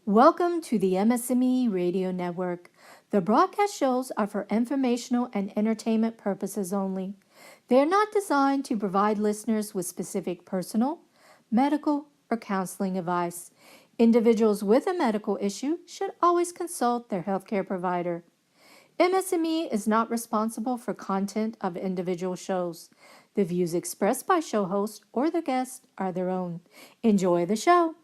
Welcome to the MS&Me Radio Network. The broadcast shows are for informational and entertainment purposes only. They are not designed to provide listeners with specific personal, medical, or counseling advice. Individuals with a medical issue should always consult their healthcare provider. MS&Me is not responsible for content of individual shows. The views expressed by show hosts or their guests are their own. Enjoy the show.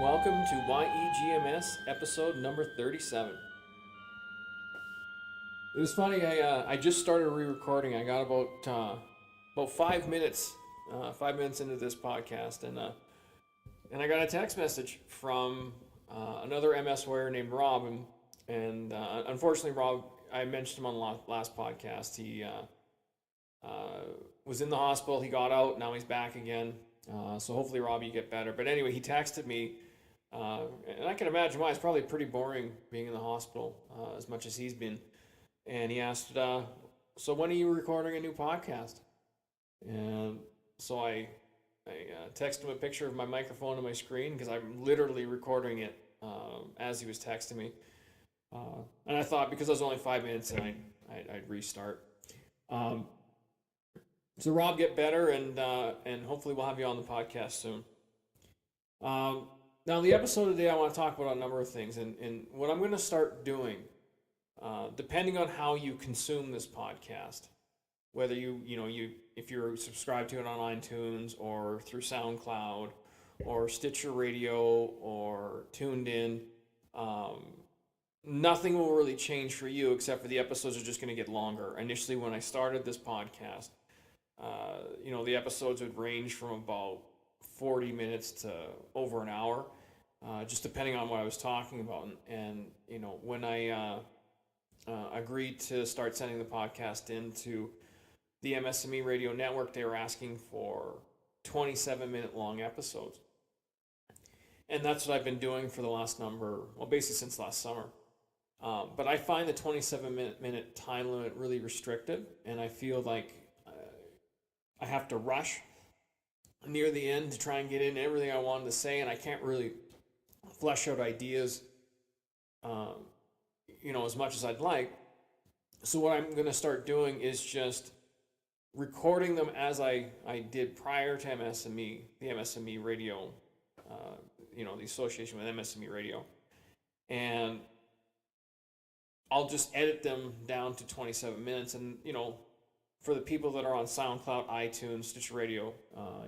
Welcome to YEGMS episode number 37. It was funny. I just started re-recording. I got about 5 minutes, 5 minutes into this podcast, and I got a text message from another MS warrior named Rob, and unfortunately, Rob, I mentioned him on the last podcast. He was in the hospital. He got out. Now he's back again. So hopefully, Rob, you get better. But anyway, he texted me. And I can imagine why. It's probably pretty boring being in the hospital as much as he's been. And he asked, so when are you recording a new podcast? And so I texted him a picture of my microphone on my screen because I'm literally recording it as he was texting me. And I thought because I was only 5 minutes in, I'd restart. So Rob, get better, and hopefully we'll have you on the podcast soon. Now, the episode today, I want to talk about a number of things, and what I'm going to start doing, depending on how you consume this podcast, whether if you're subscribed to it on iTunes or through SoundCloud or Stitcher Radio or tuned in, nothing will really change for you except for the episodes are just going to get longer. Initially, when I started this podcast, the episodes would range from about 40 minutes to over an hour, just depending on what I was talking about. And when I agreed to start sending the podcast into the MS&Me Radio Network, they were asking for 27-minute long episodes. And that's what I've been doing for the last basically since last summer. But I find the 27-minute time limit really restrictive, and I feel like I have to rush near the end to try and get in everything I wanted to say, and I can't really flesh out ideas, as much as I'd like. So what I'm going to start doing is just recording them as I did prior to MS&Me, the MS&Me Radio, the association with MS&Me Radio, and I'll just edit them down to 27 minutes, and for the people that are on SoundCloud, iTunes, Stitcher Radio,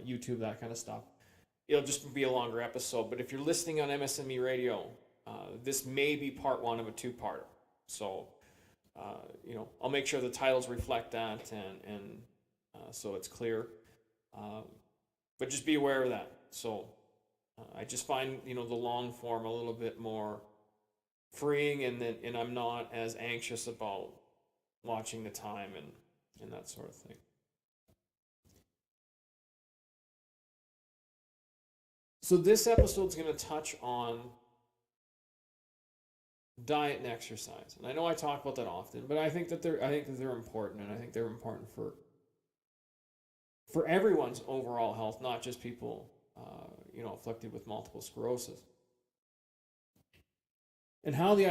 YouTube, that kind of stuff, it'll just be a longer episode. But if you're listening on MS&Me Radio, this may be part one of a two-parter. So, I'll make sure the titles reflect that, and so it's clear. But just be aware of that. So, I just find the long form a little bit more freeing, and I'm not as anxious about watching the time and that sort of thing. So this episode's going to touch on diet and exercise, and I know I talk about that often, but I think that they're important, and I think they're important for everyone's overall health, not just people afflicted with multiple sclerosis. And how the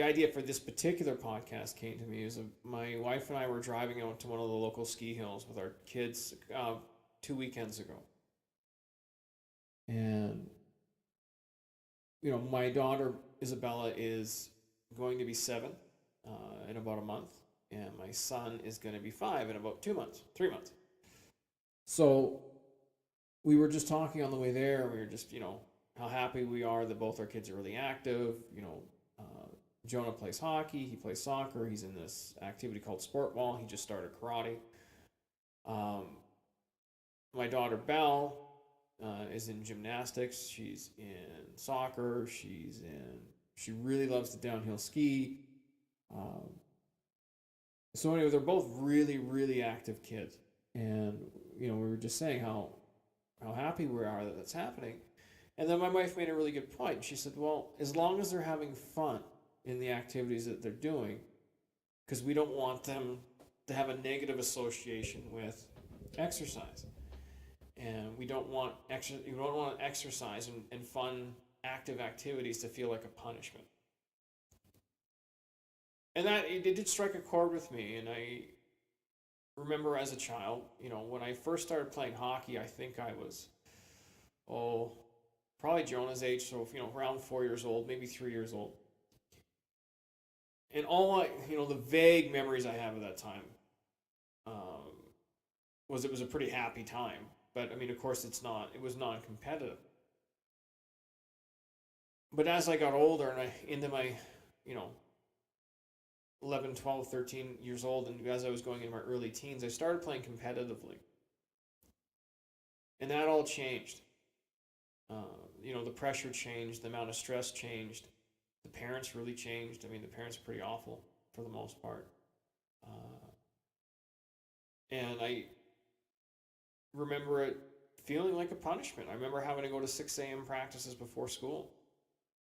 idea for this particular podcast came to me is my wife and I were driving out to one of the local ski hills with our kids 2 weekends ago. And, my daughter Isabella is going to be 7 in about a month, and my son is going to be 5 in about 3 months. So we were just talking on the way there, and we were just, how happy we are that both our kids are really active. Jonah plays hockey, he plays soccer, he's in this activity called sport ball, he just started karate. My daughter Belle is in gymnastics. She's in soccer. She really loves to downhill ski. Um, so anyway, they're both really, really active kids. And, we were just saying how happy we are that that's happening. And then my wife made a really good point. She said, well, as long as they're having fun in the activities that they're doing, because we don't want them to have a negative association with exercise. And we don't want exercise and fun, active activities to feel like a punishment. And that it did strike a chord with me. And I remember as a child, when I first started playing hockey, I think I was, probably Jonah's age, so around 4 years old, maybe 3 years old. And the vague memories I have of that time was it was a pretty happy time. But I mean, of course, it was non-competitive. But as I got older and into my, 11, 12, 13 years old, and as I was going into my early teens, I started playing competitively. And that all changed. The pressure changed, the amount of stress changed, the parents really changed. I mean, the parents are pretty awful for the most part. And I remember it feeling like a punishment. I remember having to go to 6 a.m. practices before school,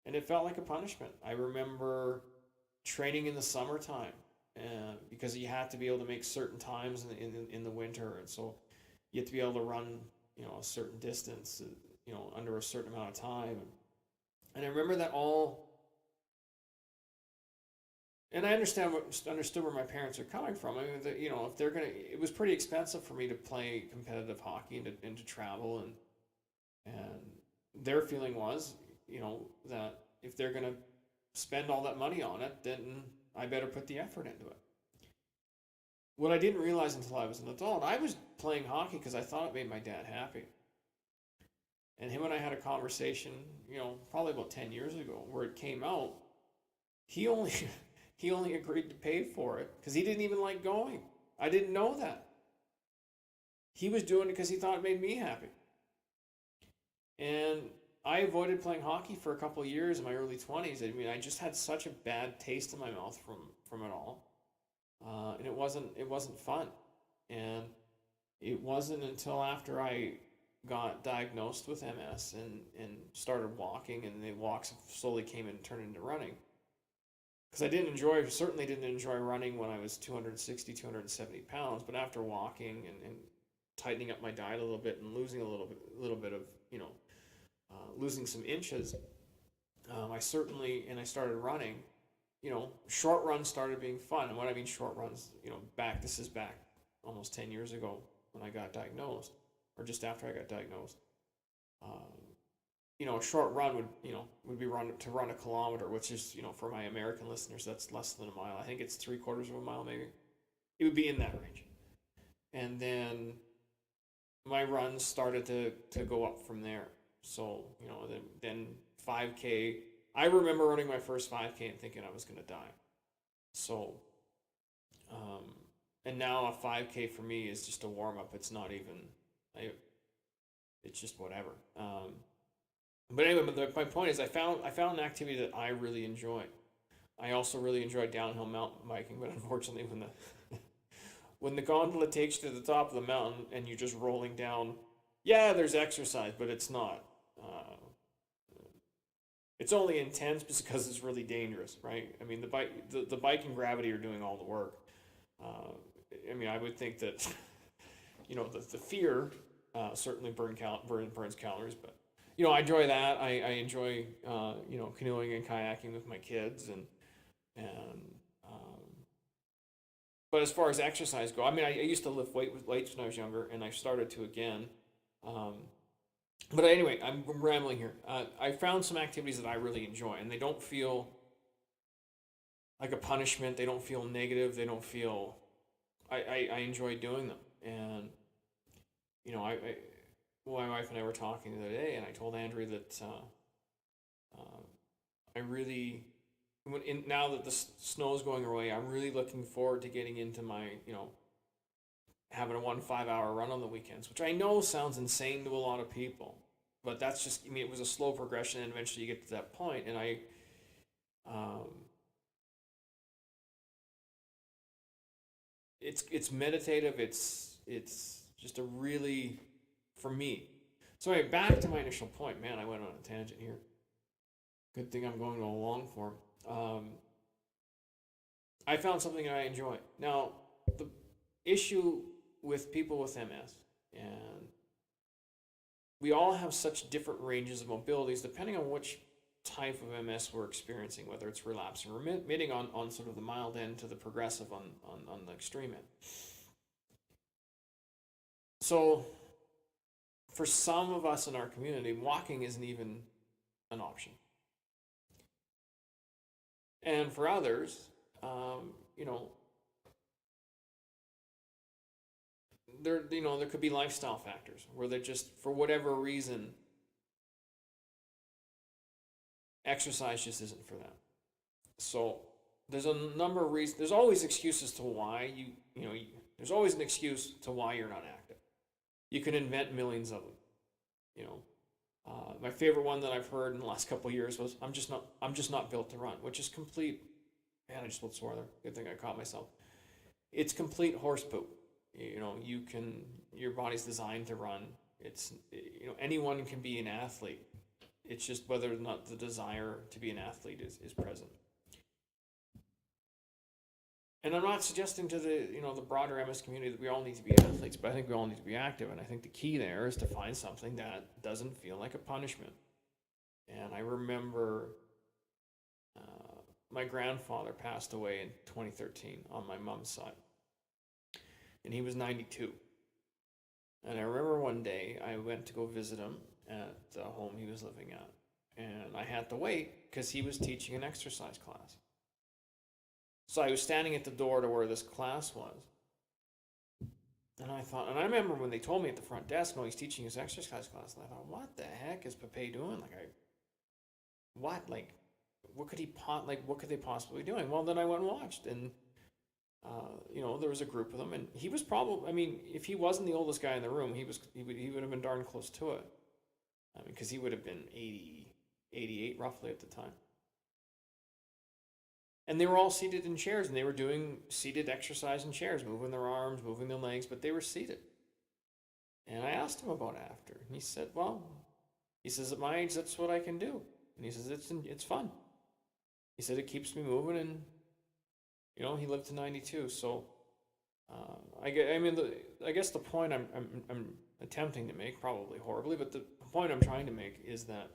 and it felt like a punishment. I remember training in the summertime because you had to be able to make certain times in the winter, and so you have to be able to run a certain distance under a certain amount of time, and I remember that all. And I understood where my parents are coming from. I mean, if they're gonna, it was pretty expensive for me to play competitive hockey and to travel, and their feeling was, that if they're gonna spend all that money on it, then I better put the effort into it. What I didn't realize until I was an adult, I was playing hockey because I thought it made my dad happy. And him and I had a conversation, probably about 10 years ago, where it came out. He only agreed to pay for it because he didn't even like going. I didn't know that. He was doing it because he thought it made me happy. And I avoided playing hockey for a couple of years in my early 20s. I mean, I just had such a bad taste in my mouth from it all. And it wasn't fun. And it wasn't until after I got diagnosed with MS and started walking, and the walks slowly came and turned into running. Because I certainly didn't enjoy running when I was 260, 270 pounds, but after walking and tightening up my diet a little bit and losing a little bit of, losing some inches, I started running, short runs started being fun. And what I mean short runs, this is back almost 10 years ago when I got diagnosed, or just after I got diagnosed. A short run would be to run a kilometer, which is, for my American listeners, that's less than a mile. I think it's 3/4 of a mile, maybe. It would be in that range. And then my runs started to go up from there. So, then 5K. I remember running my first 5K and thinking I was going to die. So, and now a 5K for me is just a warm up. It's not even, it's just whatever. But anyway, my point is I found an activity that I really enjoy. I also really enjoy downhill mountain biking, but unfortunately when the gondola takes you to the top of the mountain and you're just rolling down, yeah, there's exercise, but it's not. It's only intense because it's really dangerous, right? I mean, the bike and gravity are doing all the work. I would think that the fear certainly burns calories, but I enjoy that. I enjoy canoeing and kayaking with my kids, and but as far as exercise go, I used to lift weights when I was younger, and I started to again. But anyway, I'm rambling here. I found some activities that I really enjoy, and they don't feel like a punishment. They don't feel negative. They don't feel. I enjoy doing them, and my wife and I were talking the other day, and I told Andrea that I really, now that the snow's going away, I'm really looking forward to getting into my having a 5-hour run on the weekends, which I know sounds insane to a lot of people, but that's just, I mean, it was a slow progression, and eventually you get to that point, and um, it's meditative. It's just a really, for me. So anyway, back to my initial point. Man, I went on a tangent here. Good thing I'm going to a long form. I found something that I enjoy. Now, the issue with people with MS, and we all have such different ranges of mobilities depending on which type of MS we're experiencing, whether it's relapse and remitting on sort of the mild end to the progressive on the extreme end. So, for some of us in our community, walking isn't even an option. And for others, you know, there could be lifestyle factors where they're just, for whatever reason, exercise just isn't for them. So there's a number of reasons. There's always excuses to why there's always an excuse to why you're not active. You can invent millions of them. You know, my favorite one that I've heard in the last couple of years was, I'm just not built to run," which is complete. Man, I just won't swear there. Good thing I caught myself. It's complete horse poop. You know, your body's designed to run. It's, anyone can be an athlete. It's just whether or not the desire to be an athlete is present. And I'm not suggesting to the broader MS community that we all need to be athletes, but I think we all need to be active. And I think the key there is to find something that doesn't feel like a punishment. And I remember my grandfather passed away in 2013 on my mom's side, and he was 92. And I remember one day I went to go visit him at the home he was living at, and I had to wait because he was teaching an exercise class. So I was standing at the door to where this class was, and I remember when they told me at the front desk, "No, he's teaching his exercise class," and I thought, what the heck is Pepe doing? What could they possibly be doing? Well, then I went and watched, and there was a group of them, and he was probably, I mean, if he wasn't the oldest guy in the room, he would have been darn close to it. I mean, because he would have been 80, 88 roughly at the time. And they were all seated in chairs, and they were doing seated exercise in chairs, moving their arms, moving their legs, but they were seated. And I asked him about it after, and he said, at my age, that's what I can do. And he says, it's fun. He said, it keeps me moving, and, he lived to 92. So, I guess the point I'm attempting to make, probably horribly, but the point I'm trying to make is that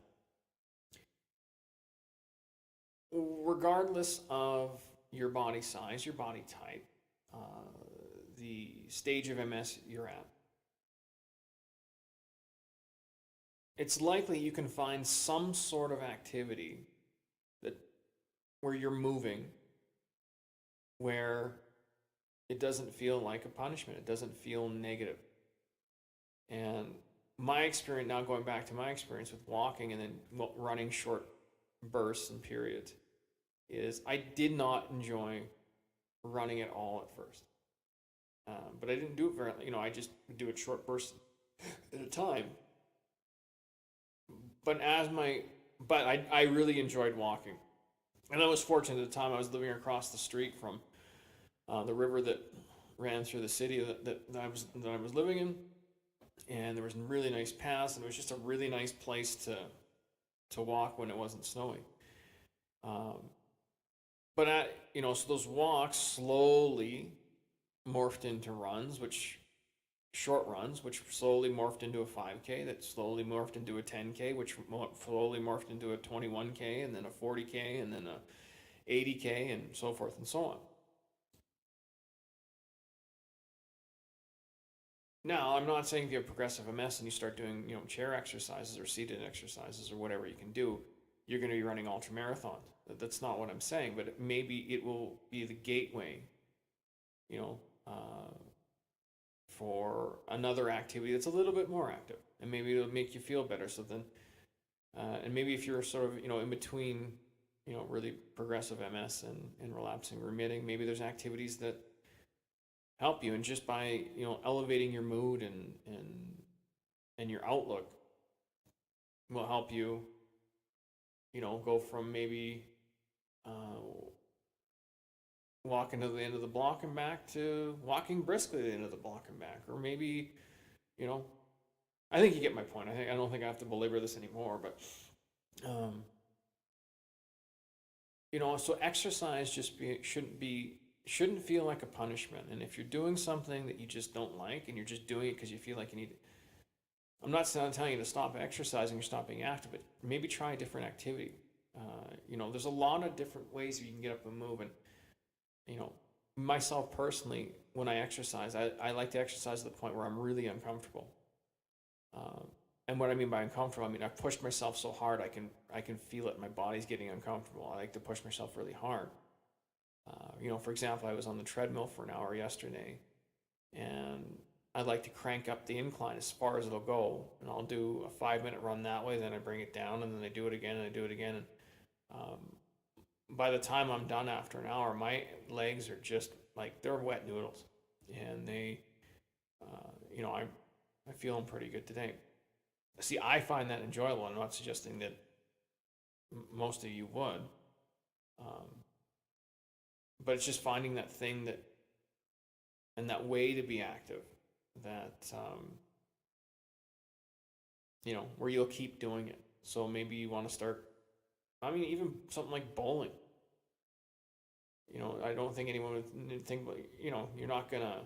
regardless of your body size, your body type, the stage of MS you're at, it's likely you can find some sort of activity where you're moving, where it doesn't feel like a punishment. It doesn't feel negative. And my experience, now going back to my experience with walking and then running short bursts and periods, is I did not enjoy running at all at first. But I didn't do it very, I just would do it short bursts at a time. But I really enjoyed walking. And I was fortunate at the time. I was living across the street from the river that ran through the city that I was living in, and there was really nice paths, and it was just a really nice place to walk when it wasn't snowing. But so those walks slowly morphed into short runs, which slowly morphed into a 5K, that slowly morphed into a 10K, which slowly morphed into a 21K, and then a 40K, and then a 80K, and so forth and so on. Now, I'm not saying if you have progressive MS and you start doing, chair exercises or seated exercises or whatever you can do, you're going to be running ultramarathons. That's not what I'm saying, but maybe it will be the gateway, for another activity that's a little bit more active, and maybe it'll make you feel better. So then, and maybe if you're sort of, in between, really progressive MS and relapsing, remitting, maybe there's activities that help you. And just by, elevating your mood and your outlook will help you, go from maybe uh, walking to the end of the block and back to walking briskly to the end of the block and back. Or maybe, you know, I think you get my point. I don't think I have to belabor this anymore, but um, so exercise shouldn't feel like a punishment. And if you're doing something that you just don't like and you're just doing it because you feel like you need, I'm not telling you to stop exercising or stop being active, but maybe try a different activity. There's a lot of different ways you can get up and move. And, myself personally, when I exercise, I like to exercise to the point where I'm really uncomfortable. And what I mean by uncomfortable, I mean I've pushed myself so hard I can feel it. My body's getting uncomfortable. I like to push myself really hard. For example, I was on the treadmill for an hour yesterday, and I like to crank up the incline as far as it'll go, and I'll do a 5-minute run that way. Then I bring it down, and then I do it again, and I do it again. And by the time I'm done after an hour, my legs are just like they're wet noodles, and I feel them pretty good today. See, I find that enjoyable. I'm not suggesting that most of you would, but it's just finding that thing and that way to be active that where you'll keep doing it. So maybe you want to start. I mean, even something like bowling. I don't think anyone would think, you're not gonna,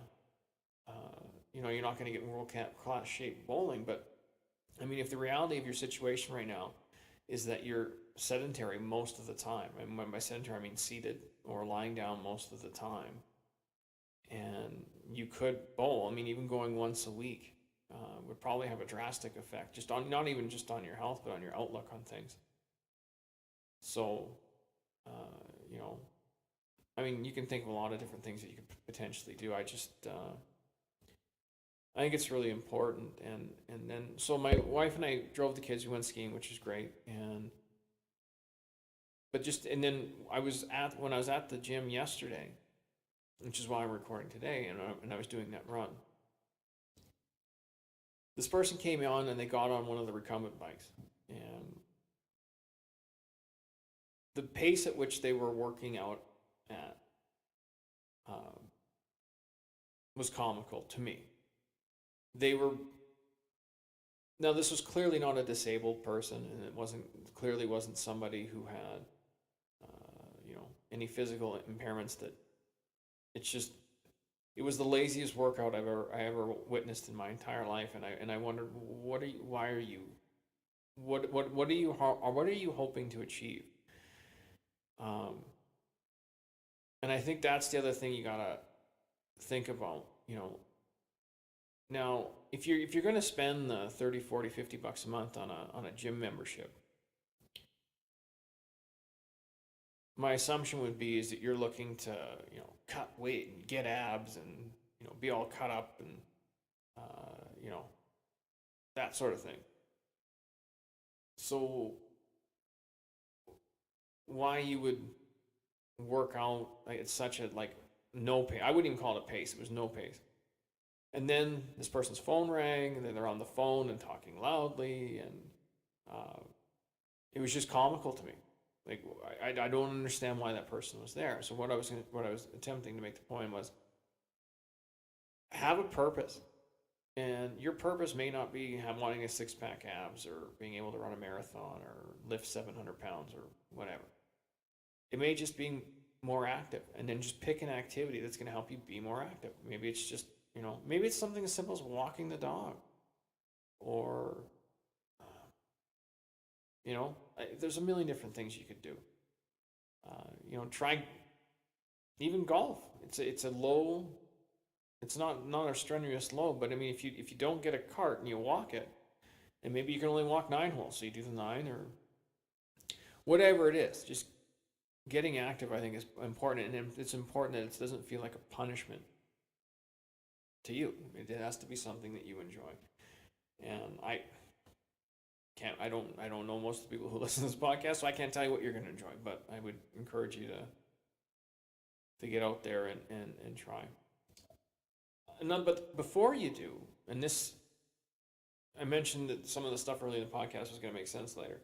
you're not gonna get world class shape bowling. But I mean, if the reality of your situation right now is that you're sedentary most of the time, and when by sedentary I mean seated or lying down most of the time, and you could bowl. I mean, even going once a week would probably have a drastic effect, just on not even just on your health, but on your outlook on things. So, I mean, you can think of a lot of different things that you could potentially do. I think it's really important. And then, so my wife and I drove the kids. We went skiing, which is great. And then when I was at the gym yesterday, which is why I'm recording today, and I was doing that run. This person came on and they got on one of the recumbent bikes, and the pace at which they were working out at was comical to me. Now this was clearly not a disabled person, and it clearly wasn't somebody who had any physical impairments. That it was the laziest workout I ever witnessed in my entire life. And I wondered, what are you hoping to achieve? And I think that's the other thing you gotta think about. Now if you're gonna spend the 30, 40, $50 a month on a gym membership, my assumption would be is that you're looking to cut weight and get abs and be all cut up and that sort of thing. So why you would work out it's such a no pace. I wouldn't even call it a pace. It was no pace. And then this person's phone rang, and then they're on the phone and talking loudly, and it was just comical to me. Like I don't understand why that person was there. So what I was attempting to make the point was, have a purpose, and your purpose may not be wanting a 6-pack abs or being able to run a marathon or lift 700 pounds or whatever. It may just be more active, and then just pick an activity that's going to help you be more active. Maybe it's just maybe it's something as simple as walking the dog, or there's a million different things you could do. Try even golf. It's a low. It's not a strenuous low, but I mean, if you don't get a cart and you walk it, and maybe you can only walk 9 holes, so you do the 9 or whatever it is. Just getting active, I think, is important, and it's important that it doesn't feel like a punishment to you. It has to be something that you enjoy. And I don't know most of the people who listen to this podcast, so I can't tell you what you're going to enjoy, but I would encourage you to get out there and try. but before you do, and this, I mentioned that some of the stuff early in the podcast was going to make sense later.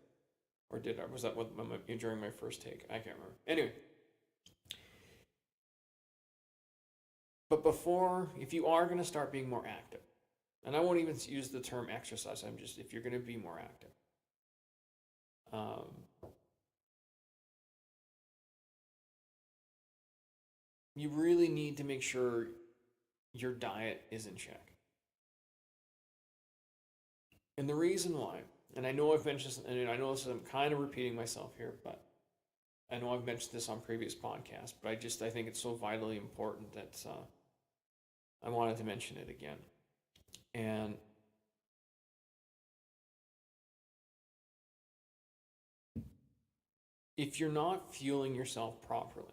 Or did I? Was that what during my first take? I can't remember. Anyway. But before, if you are going to start being more active, and I won't even use the term exercise, I'm just, if you're going to be more active, you really need to make sure your diet is in check. And the reason why, and I know I've mentioned this, and I know this, I'm kind of repeating myself here, but I know I've mentioned this on previous podcasts, but I think it's so vitally important that I wanted to mention it again. And if you're not fueling yourself properly,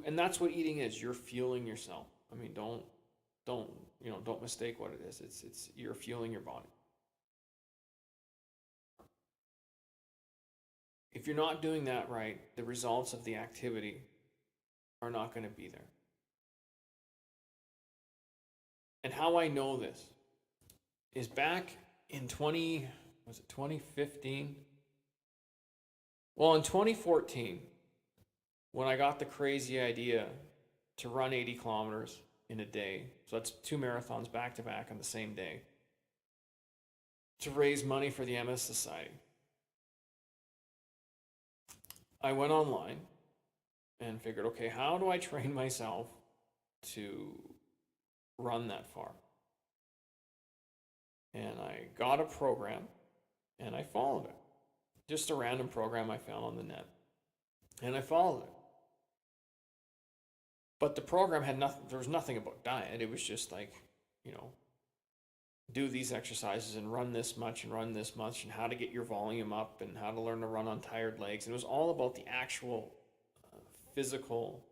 and that's what eating is, you're fueling yourself. I mean, don't mistake what it is. It's you're fueling your body. If you're not doing that right, the results of the activity are not going to be there. And how I know this is back in 2015? Well, in 2014, when I got the crazy idea to run 80 kilometers in a day, so that's 2 marathons back to back on the same day, to raise money for the MS Society, I went online and figured, okay, how do I train myself to run that far? And I got a program and I followed it. Just a random program I found on the net. And I followed it. But the program had nothing, there was nothing about diet. It was just like, do these exercises and run this much and run this much, and how to get your volume up and how to learn to run on tired legs. And it was all about the actual physical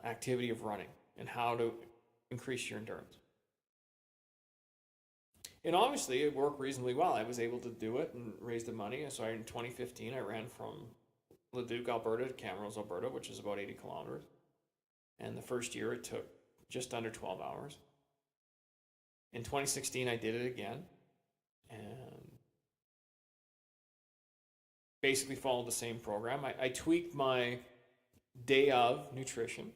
activity of running and how to increase your endurance. And obviously it worked reasonably well. I was able to do it and raise the money. So in 2015, I ran from Leduc, Alberta to Camrose, Alberta, which is about 80 kilometers. And the first year it took just under 12 hours. In 2016, I did it again and basically followed the same program. I tweaked my day of nutrition,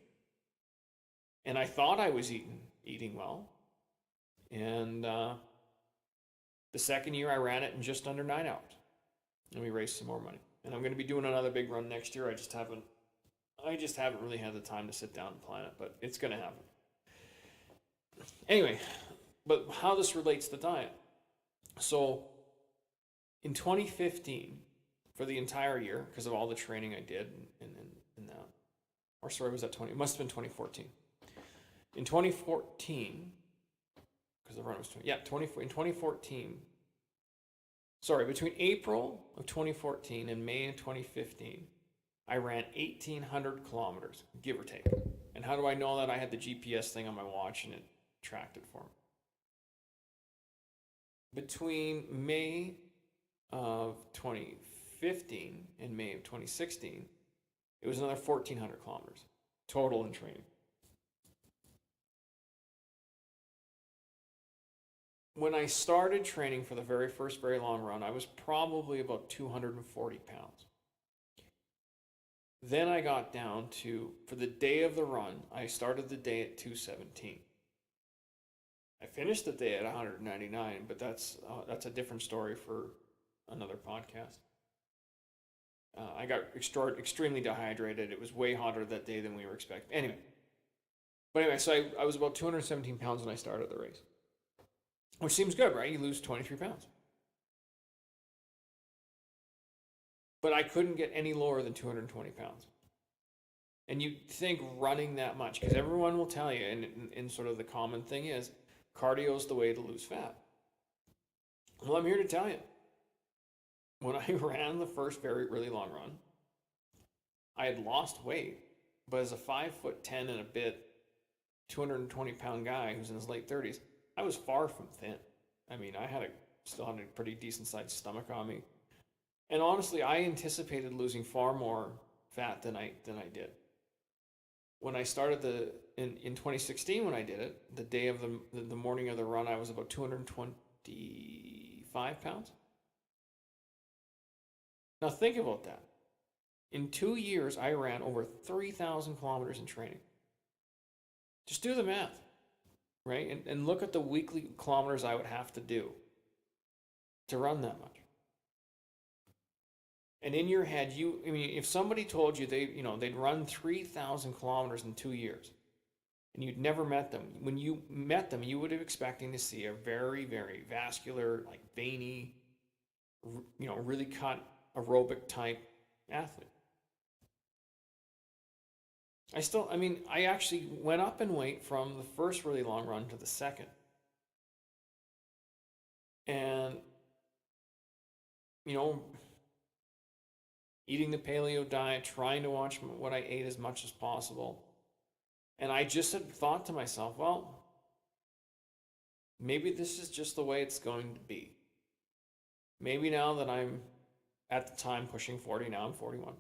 and I thought I was eating well. And the second year, I ran it in just under 9 hours, and we raised some more money. And I'm going to be doing another big run next year. I just haven't really had the time to sit down and plan it, but it's going to happen. Anyway. But how this relates to diet. So in 2015, for the entire year, because of all the training I did in that, or sorry, was that 20? It must have been 2014. In 2014, because the run was 20, in 2014, sorry, between April of 2014 and May of 2015, I ran 1,800 kilometers, give or take. And how do I know that? I had the GPS thing on my watch and it tracked it for me. Between May of 2015 and May of 2016, it was another 1,400 kilometers total in training. When I started training for the very first very long run, I was probably about 240 pounds. Then I got down to, for the day of the run, I started the day at 217. I finished the day at 199, but that's a different story for another podcast. I got extremely dehydrated. It was way hotter that day than we were expecting. Anyway, so I was about 217 pounds when I started the race, which seems good, right? You lose 23 pounds. But I couldn't get any lower than 220 pounds. And you think running that much, because everyone will tell you, and sort of the common thing is, cardio is the way to lose fat. Well, I'm here to tell you, when I ran the first really long run, I had lost weight, but as a 5'10" and a bit, 220 pound guy who's in his late 30s, I was far from thin. I mean, still had a pretty decent sized stomach on me. And honestly, I anticipated losing far more fat than I did. When I started in 2016, when I did it, the day of the morning of the run, I was about 225 pounds. Now think about that. In 2 years, I ran over 3,000 kilometers in training. Just do the math, right? And look at the weekly kilometers I would have to do to run that much. And in your head, I mean, if somebody told you they'd run 3,000 kilometers in 2 years, and you'd never met them, when you met them, you would have expecting to see a very, very vascular, like veiny, really cut aerobic type athlete. I actually went up in weight from the first really long run to the second. And, eating the paleo diet, trying to watch what I ate as much as possible. And I just had thought to myself, well, maybe this is just the way it's going to be. Maybe now that I'm at the time pushing 40, now I'm 41.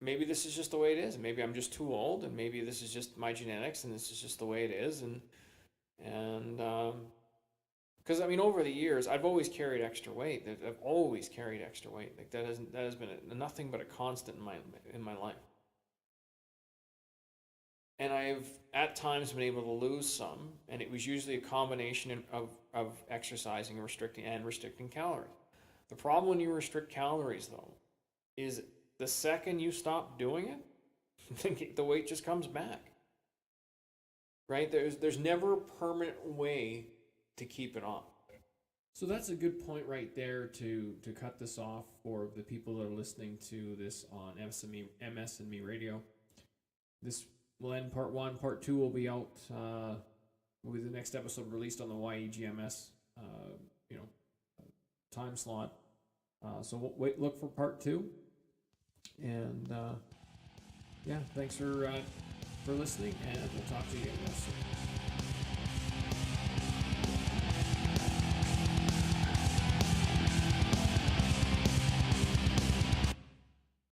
Maybe this is just the way it is. Maybe I'm just too old, and maybe this is just my genetics, and this is just the way it is. Because over the years, I've always carried extra weight. I've always carried extra weight. Like that has been nothing but a constant in my life. And I've at times been able to lose some, and it was usually a combination of exercising and restricting calories. The problem when you restrict calories, though, is the second you stop doing it, the weight just comes back. Right? There's never a permanent way to keep it off. So that's a good point right there to cut this off for the people that are listening to this on MS&Me Radio. This will end part 1. Part 2 will be out. Will be the next episode released on the YEGMS time slot. So look for part 2. And thanks for listening, and we'll talk to you again soon.